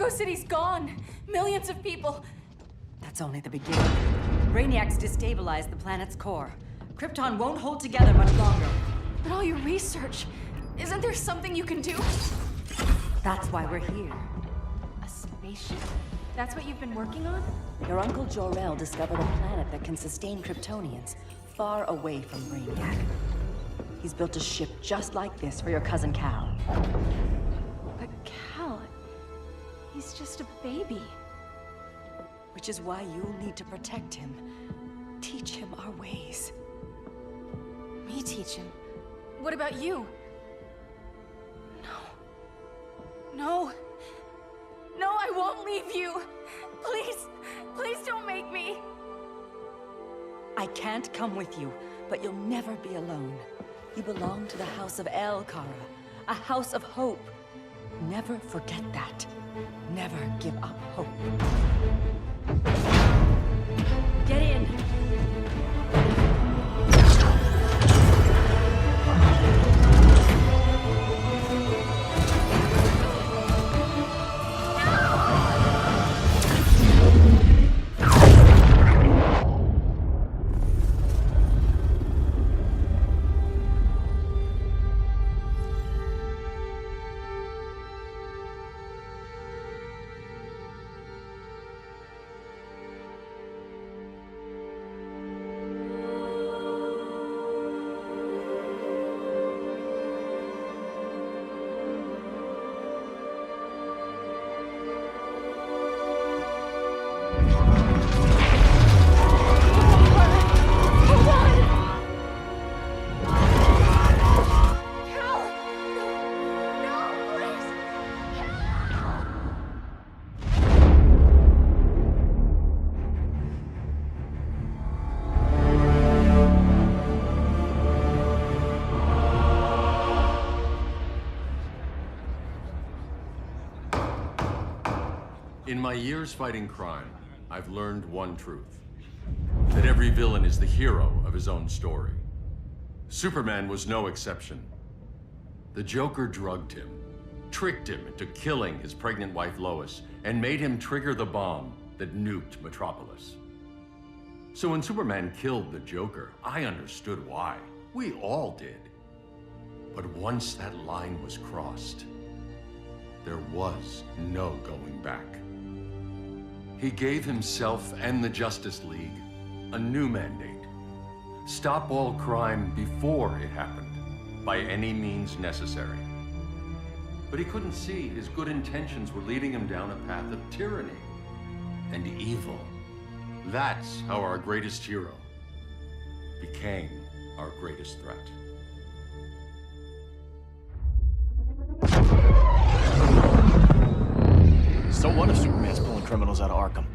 Argo City's gone. Millions of people. That's only the beginning. Brainiac's destabilized the planet's core. Krypton won't hold together much longer. But all your research, isn't there something you can do? That's why we're here. A spaceship? That's what you've been working on? Your Uncle Jor-El discovered a planet that can sustain Kryptonians far away from Brainiac. He's built a ship just like this for your cousin Cal. But Cal, he's just a baby. Which is why you'll need to protect him. Teach him our ways. Me teach him? What about you? No. No, I won't leave you. Please, please don't make me. I can't come with you, but you'll never be alone. You belong to the House of El Kara, a house of hope. Never forget that. Never give up hope. Get in! In my years fighting crime, I've learned one truth. That every villain is the hero of his own story. Superman was no exception. The Joker drugged him, tricked him into killing his pregnant wife Lois, and made him trigger the bomb that nuked Metropolis. So when Superman killed the Joker, I understood why. We all did. But once that line was crossed, there was no going back. He gave himself and the Justice League a new mandate. Stop all crime before it happened, by any means necessary. But he couldn't see his good intentions were leading him down a path of tyranny and evil. That's how our greatest hero became our greatest threat. So what if Superman's pulling criminals out of Arkham?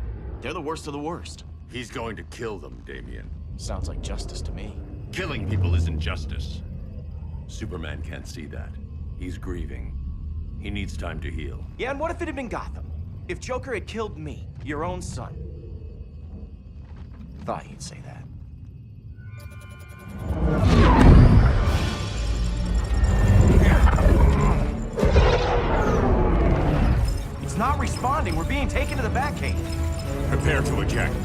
They're the worst of the worst. He's going to kill them, Damian. Sounds like justice to me. Killing people isn't justice. Superman can't see that. He's grieving. He needs time to heal. Yeah, and what if it had been Gotham? If Joker had killed me, your own son? Thought you'd say that. It's not responding. We're being taken to the Batcave. Prepare to eject.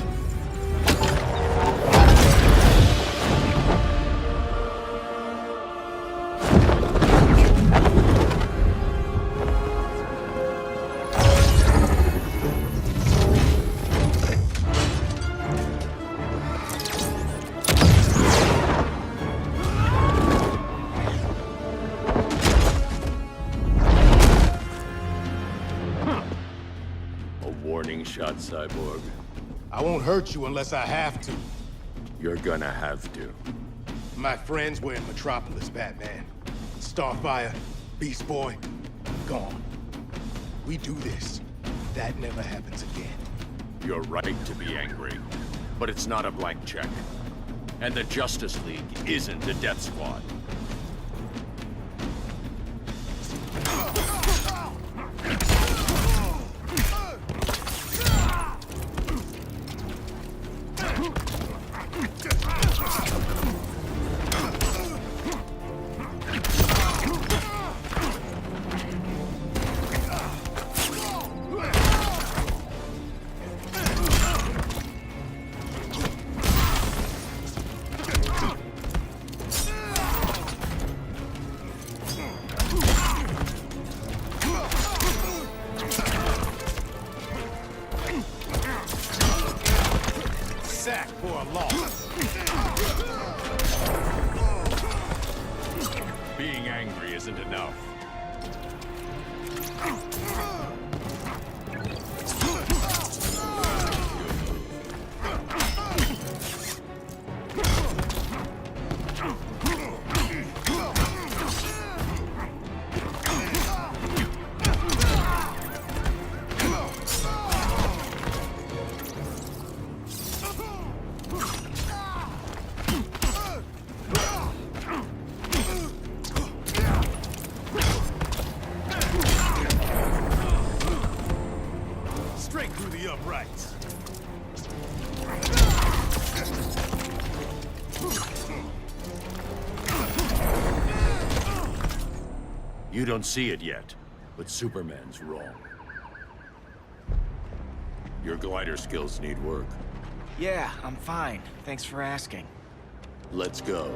Shot, Cyborg. I won't hurt you unless I have to. You're gonna have to. My friends were in Metropolis, Batman. Starfire, Beast Boy, gone. We do this. That never happens again. You're right to be angry, but it's not a blank check. And the Justice League isn't the Death Squad. You don't see it yet, but Superman's wrong. Your glider skills need work. Yeah, I'm fine. Thanks for asking. Let's go.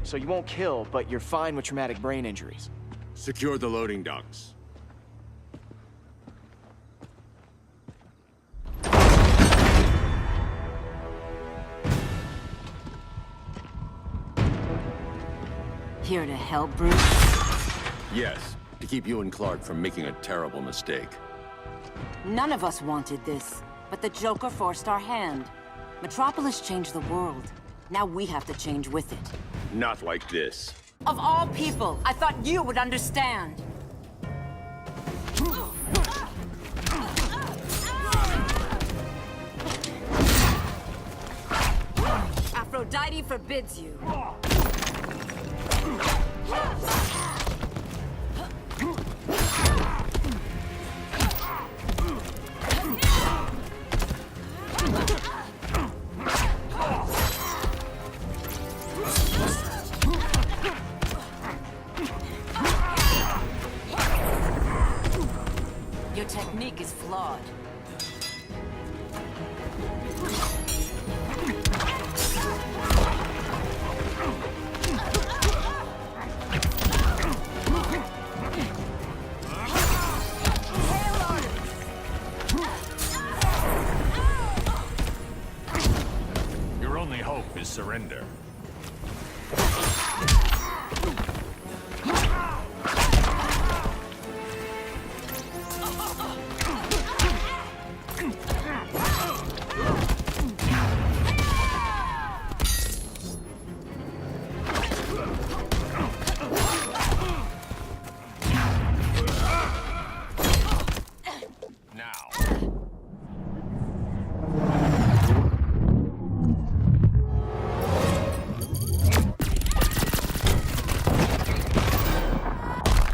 So you won't kill, but you're fine with traumatic brain injuries. Secure the loading docks. Here to help, Bruce? Yes, to keep you and Clark from making a terrible mistake. None of us wanted this, but the Joker forced our hand. Metropolis changed the world. Now we have to change with it. Not like this. Of all people, I thought you would understand. Aphrodite forbids you. Your technique is flawed. Your only hope is surrender.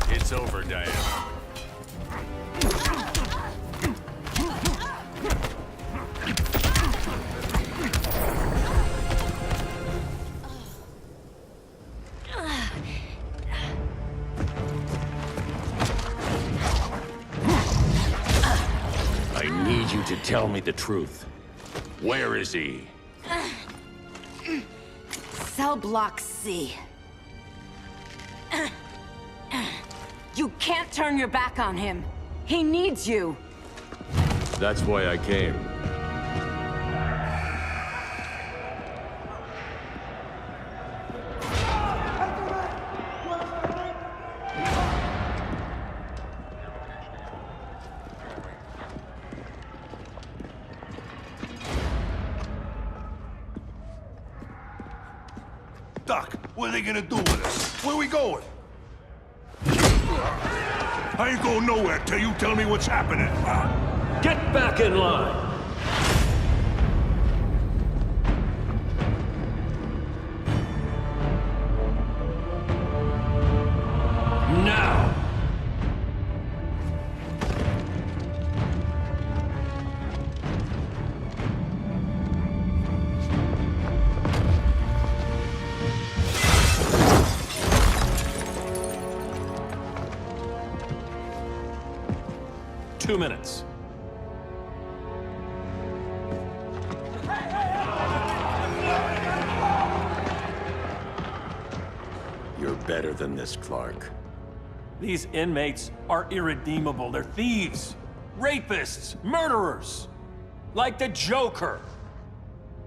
It's over, Diana. I need you to tell me the truth. Where is he? Cell Block C. You can't turn your back on him. He needs you. That's why I came. Doc, what are they gonna do with us? Where we going? I ain't going nowhere till you tell me what's happening. Get back in line! Now! Two minutes. You're better than this, Clark. These inmates are irredeemable. They're thieves, rapists, murderers. Like the Joker.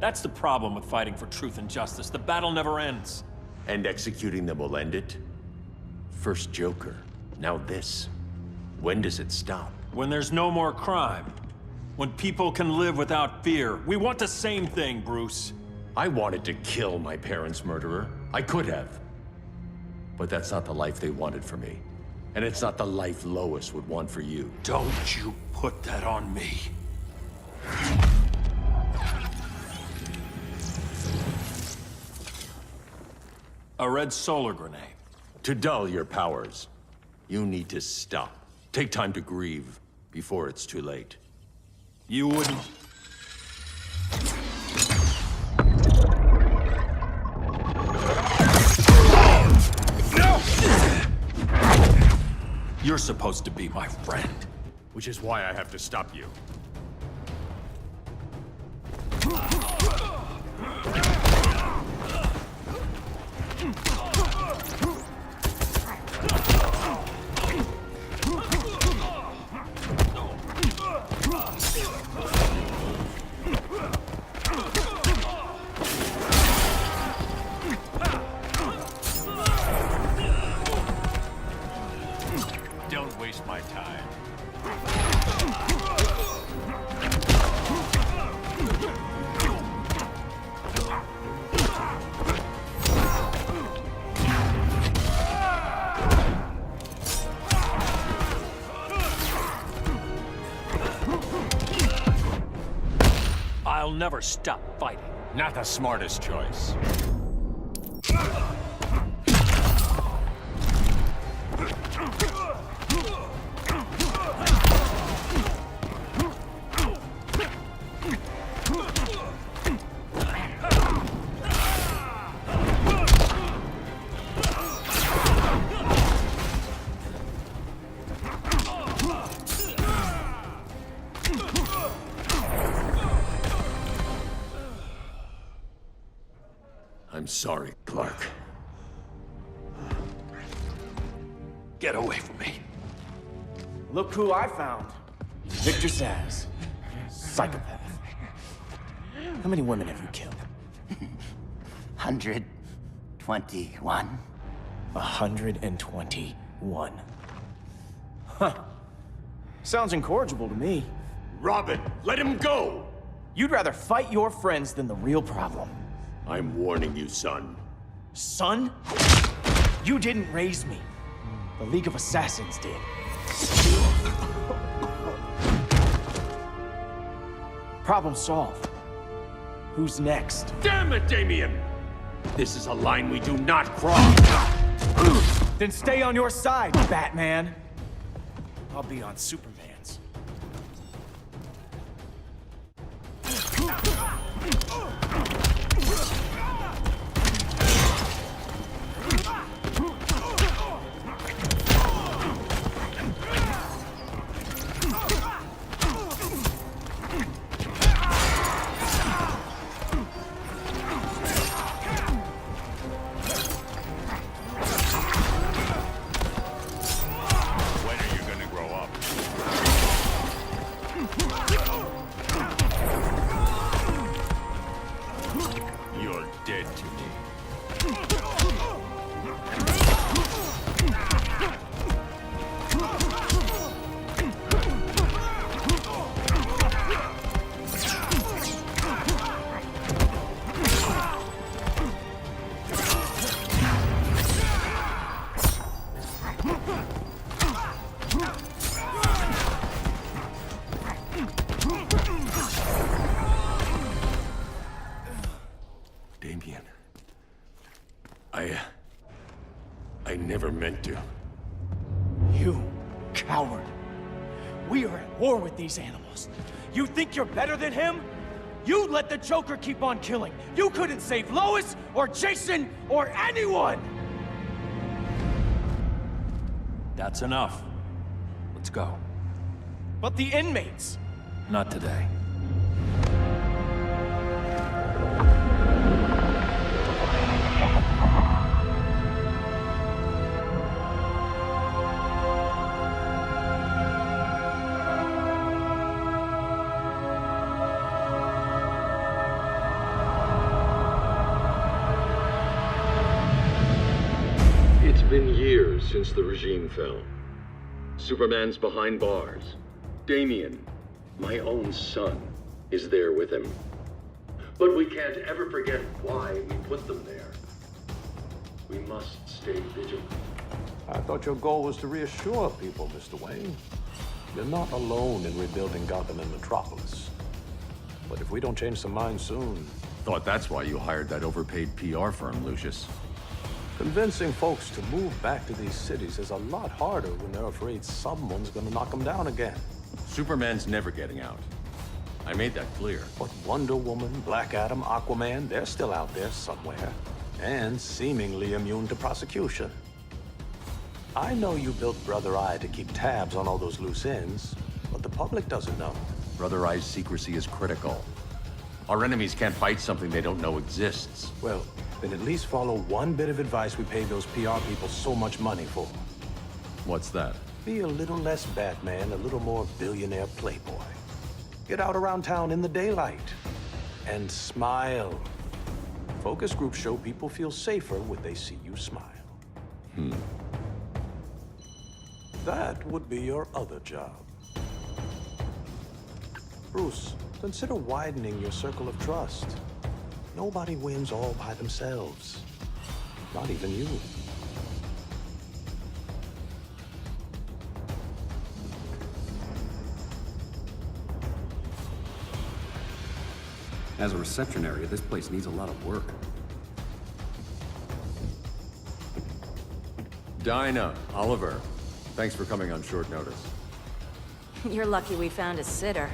That's the problem with fighting for truth and justice. The battle never ends. And executing them will end it? First Joker, now this. When does it stop? When there's no more crime. When people can live without fear. We want the same thing, Bruce. I wanted to kill my parents' murderer. I could have. But that's not the life they wanted for me. And it's not the life Lois would want for you. Don't you put that on me. A red solar grenade. To dull your powers, you need to stop. Take time to grieve before it's too late. You wouldn't... No! You're supposed to be my friend. Which is why I have to stop you. Don't waste my time. I'll never stop fighting. Not the smartest choice. I'm sorry, Clark. Get away from me. Look who I found. Victor Zsasz. Psychopath. How many women have you killed? 121. 121. Huh. Sounds incorrigible to me. Robin, let him go! You'd rather fight your friends than the real problem. I'm warning you, son. Son? You didn't raise me. The League of Assassins did. Problem solved. Who's next? Damn it, Damien! This is a line we do not cross! Then stay on your side, Batman. I'll be on Superman's. When are you gonna grow up? You're dead to me. Damien. I never meant to. You coward. We are at war with these animals. You think you're better than him? You let the Joker keep on killing. You couldn't save Lois, or Jason, or anyone! That's enough. Let's go. But the inmates. Not today. It's been years since the regime fell. Superman's behind bars. Damien, My own son is there with him. But we can't ever forget why we put them there. We must stay vigilant. I thought your goal was to reassure people, Mr. Wayne. You're not alone in rebuilding Gotham and Metropolis. But if we don't change some minds soon... Thought that's why you hired that overpaid PR firm, Lucius. Convincing folks to move back to these cities is a lot harder when they're afraid someone's gonna knock them down again. Superman's never getting out. I made that clear. But Wonder Woman, Black Adam, Aquaman, they're still out there somewhere. And seemingly immune to prosecution. I know you built Brother Eye to keep tabs on all those loose ends, but the public doesn't know. Brother Eye's secrecy is critical. Our enemies can't fight something they don't know exists. Well, then at least follow one bit of advice we paid those PR people so much money for. What's that? Be a little less Batman, a little more billionaire playboy. Get out around town in the daylight. And smile. Focus groups show people feel safer when they see you smile. That would be your other job. Bruce, consider widening your circle of trust. Nobody wins all by themselves. Not even you. As a reception area, this place needs a lot of work. Dinah, Oliver, thanks for coming on short notice. You're lucky we found a sitter.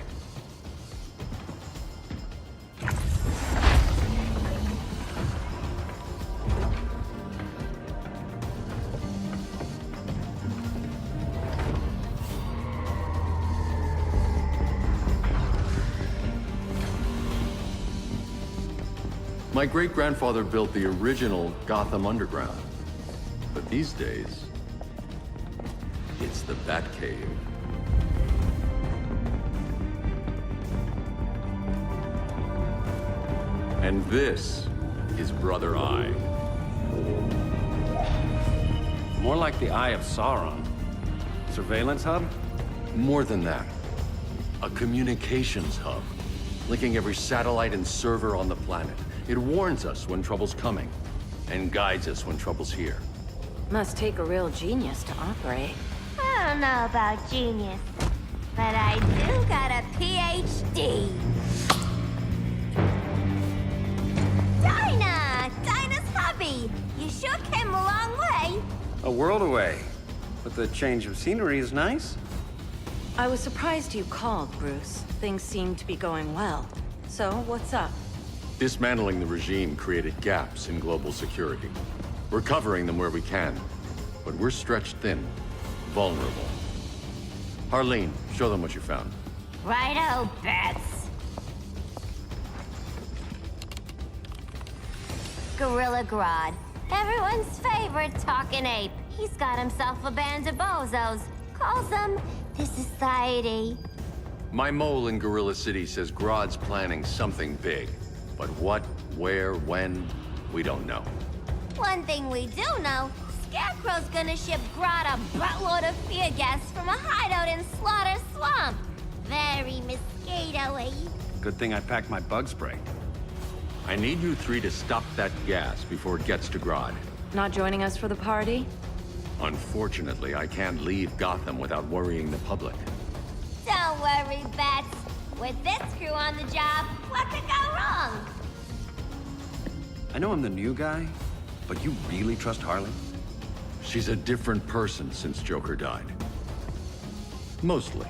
My great-grandfather built the original Gotham Underground. But these days, it's the Batcave. And this is Brother Eye. More like the Eye of Sauron. Surveillance hub? More than that. A communications hub, linking every satellite and server on the planet. It warns us when trouble's coming, and guides us when trouble's here. Must take a real genius to operate. I don't know about genius, but I do got a PhD. Dinah's hubby! You sure came a long way. A world away. But the change of scenery is nice. I was surprised you called, Bruce. Things seem to be going well. So, what's up? Dismantling the regime created gaps in global security. We're covering them where we can, but we're stretched thin, vulnerable. Harleen, show them what you found. Righto, Bats. Gorilla Grodd, everyone's favorite talking ape. He's got himself a band of bozos. Calls them the Society. My mole in Gorilla City says Grodd's planning something big. But what, where, when, we don't know. One thing we do know, Scarecrow's gonna ship Grodd a buttload of fear gas from a hideout in Slaughter Swamp. Very mosquito-y. Good thing I packed my bug spray. I need you three to stop that gas before it gets to Grodd. Not joining us for the party? Unfortunately, I can't leave Gotham without worrying the public. Don't worry, Bats. With this crew on the job, what could go wrong? I know I'm the new guy, but you really trust Harley? She's a different person since Joker died. Mostly.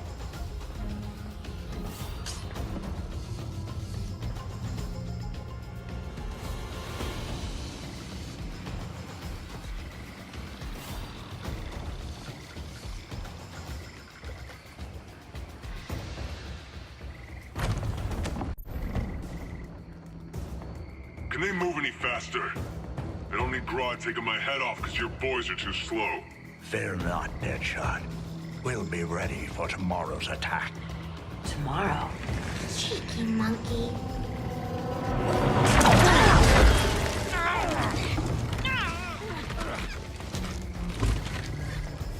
Can they move any faster? I don't need Grodd taking my head off because your boys are too slow. Fear not, Deadshot. We'll be ready for tomorrow's attack. Tomorrow? Cheeky monkey.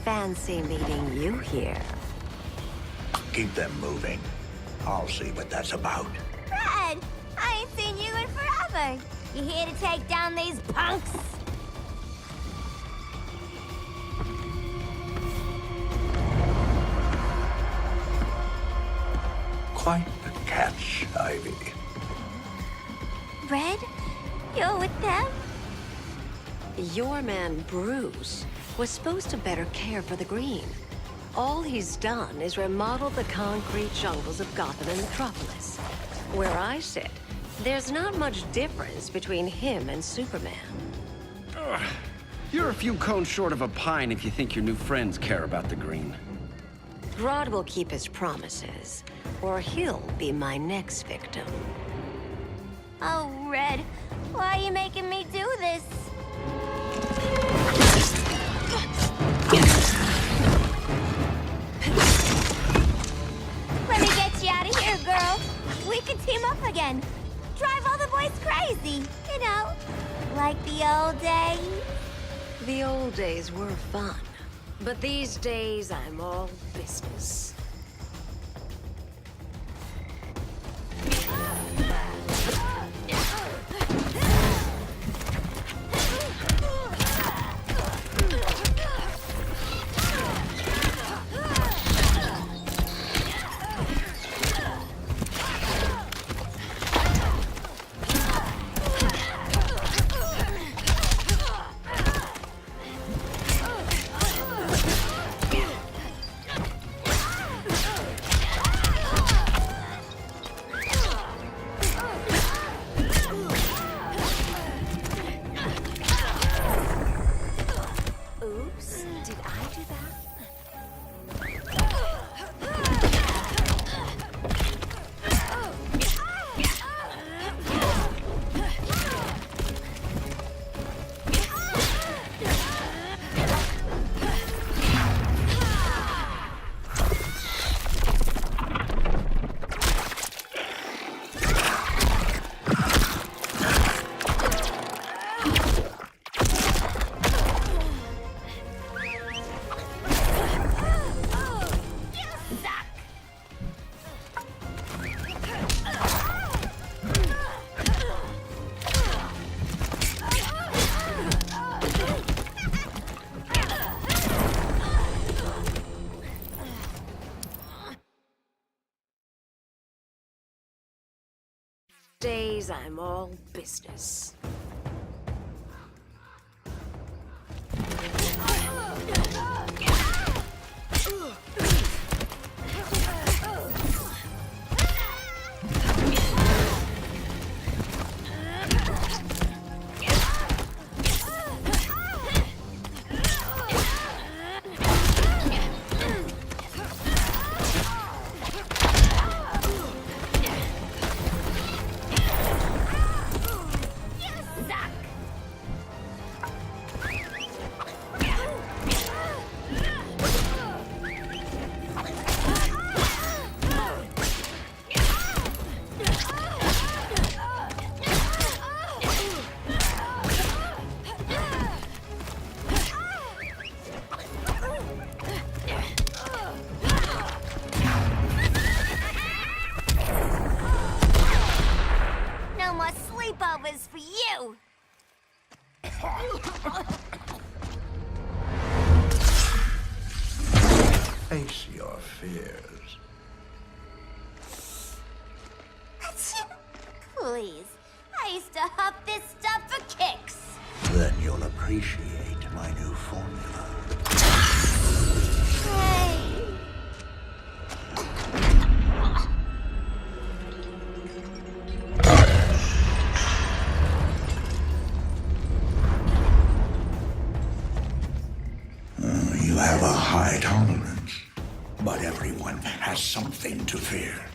Fancy meeting you here. Keep them moving. I'll see what that's about. Red, I ain't seen you in forever. You here to take down these punks? Quite the catch, Ivy. Red, you're with them? Your man, Bruce, was supposed to better care for the Green. All he's done is remodel the concrete jungles of Gotham and Metropolis. Where I sit, there's not much difference between him and Superman. You're a few cones short of a pine if you think your new friends care about the Green. Grodd will keep his promises, or he'll be my next victim. Oh, Red, why are you making me do this? Let me get you out of here, girl. We can team up again. Drive all the boys crazy, you know, like the old days. The old days were fun, but these days I'm all business. Days I'm all business. Sleepovers for you! Face your fears. Please, I used to huff this stuff for kicks. Then you'll appreciate my new formula. Hey. You have a high tolerance, but everyone has something to fear.